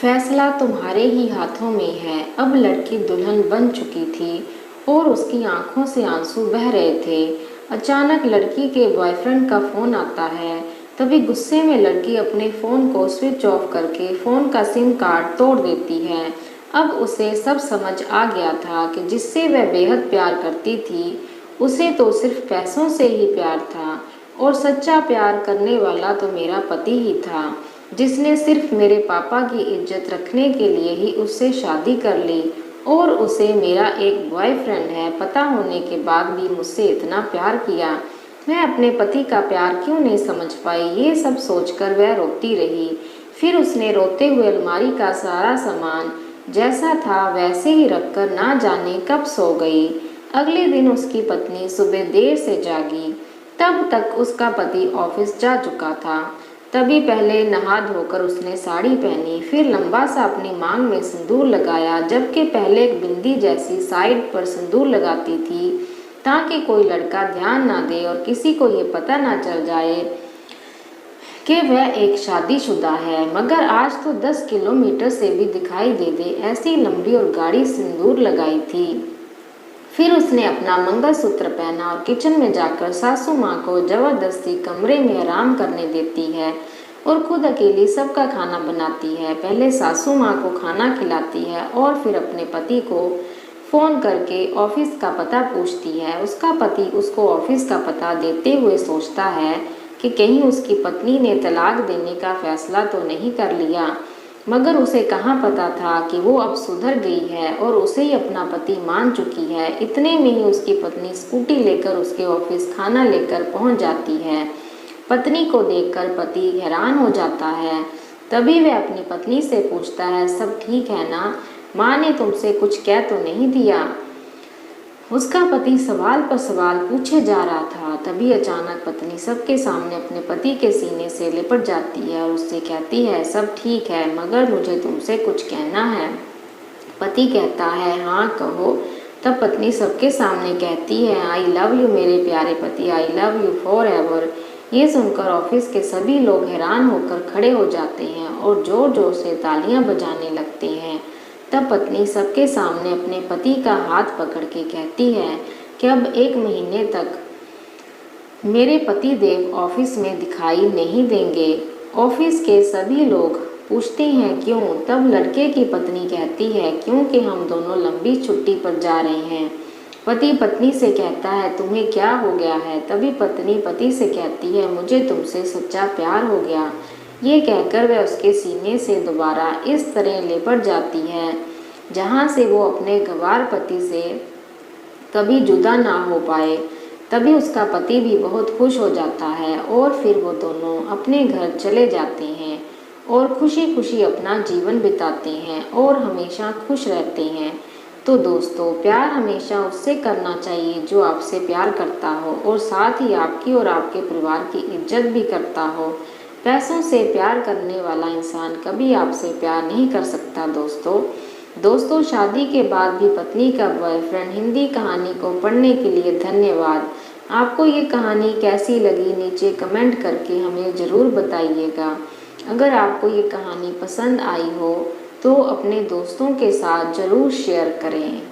फैसला तुम्हारे ही हाथों में है। अब लड़की दुल्हन बन चुकी थी और उसकी आंखों से आंसू बह रहे थे। अचानक लड़की के बॉयफ्रेंड का फ़ोन आता है। तभी गुस्से में लड़की अपने फ़ोन को स्विच ऑफ करके फ़ोन का सिम कार्ड तोड़ देती है। अब उसे सब समझ आ गया था कि जिससे वह बेहद प्यार करती थी, उसे तो सिर्फ पैसों से ही प्यार था और सच्चा प्यार करने वाला तो मेरा पति ही था, जिसने सिर्फ मेरे पापा की इज्जत रखने के लिए ही उससे शादी कर ली और उसे मेरा एक बॉयफ्रेंड है पता होने के बाद भी मुझसे इतना प्यार किया। मैं अपने पति का प्यार क्यों नहीं समझ पाई, ये सब सोचकर वह रोती रही। फिर उसने रोते हुए अलमारी का सारा सामान जैसा था वैसे ही रखकर ना जाने कब सो गई। अगले दिन उसकी पत्नी सुबह देर से जागी। तब तक उसका पति ऑफिस जा चुका था। तभी पहले नहा धोकर उसने साड़ी पहनी, फिर लंबा सा अपनी मांग में सिंदूर लगाया, जबकि पहले एक बिंदी जैसी साइड पर सिंदूर लगाती थी ताकि कोई लड़का ध्यान ना दे और किसी को ये पता ना चल जाए कि वह एक शादीशुदा है। मगर आज तो 10 किलोमीटर से भी दिखाई दे दे ऐसी लंबी और गाढ़ी सिंदूर लगाई थी। फिर उसने अपना मंगलसूत्र पहना और किचन में जाकर सासू माँ को जबरदस्ती कमरे में आराम करने देती है और खुद अकेली सबका खाना बनाती है। पहले सासू माँ को खाना खिलाती है और फिर अपने पति को फ़ोन करके ऑफिस का पता पूछती है। उसका पति उसको ऑफिस का पता देते हुए सोचता है कि कहीं उसकी पत्नी ने तलाक देने का फैसला तो नहीं कर लिया, मगर उसे कहाँ पता था कि वो अब सुधर गई है और उसे ही अपना पति मान चुकी है। इतने में ही उसकी पत्नी स्कूटी लेकर उसके ऑफिस खाना लेकर पहुंच जाती है। पत्नी को देखकर पति हैरान हो जाता है। तभी वह अपनी पत्नी से पूछता है, सब ठीक है ना? माँ ने तुमसे कुछ कह तो नहीं दिया? उसका पति सवाल पर सवाल पूछे जा रहा था। तभी अचानक पत्नी सबके सामने अपने पति के सीने से लिपट जाती है और उससे कहती है, सब ठीक है मगर मुझे तुमसे कुछ कहना है। पति कहता है, हाँ कहो। तब पत्नी सबके सामने कहती है, आई लव यू मेरे प्यारे पति, I love you for ever. ये सुनकर ऑफिस के सभी लोग हैरान होकर खड़े हो जाते हैं और जोर जोर से तालियां बजाने लगते हैं। तब पत्नी सबके सामने अपने पति का हाथ पकड़ के कहती है कि अब 1 महीने तक मेरे पति देव ऑफिस में दिखाई नहीं देंगे। ऑफिस के सभी लोग पूछते हैं क्यों? तब लड़के की पत्नी कहती है, क्योंकि हम दोनों लंबी छुट्टी पर जा रहे हैं। पति पत्नी से कहता है, तुम्हें क्या हो गया है? तभी पत्नी पति से कहती है, मुझे तुमसे सच्चा प्यार हो गया। ये कहकर वह उसके सीने से दोबारा इस तरह लिपट जाती है जहाँ से वो अपने गंवार पति से कभी जुदा ना हो पाए। तभी उसका पति भी बहुत खुश हो जाता है और फिर वो दोनों अपने घर चले जाते हैं और खुशी खुशी अपना जीवन बिताते हैं और हमेशा खुश रहते हैं। तो दोस्तों, प्यार हमेशा उससे करना चाहिए जो आपसे प्यार करता हो और साथ ही आपकी और आपके परिवार की इज्जत भी करता हो। पैसों से प्यार करने वाला इंसान कभी आपसे प्यार नहीं कर सकता। दोस्तों, शादी के बाद भी पत्नी का बॉयफ्रेंड हिंदी कहानी को पढ़ने के लिए धन्यवाद। आपको ये कहानी कैसी लगी नीचे कमेंट करके हमें ज़रूर बताइएगा। अगर आपको ये कहानी पसंद आई हो तो अपने दोस्तों के साथ ज़रूर शेयर करें।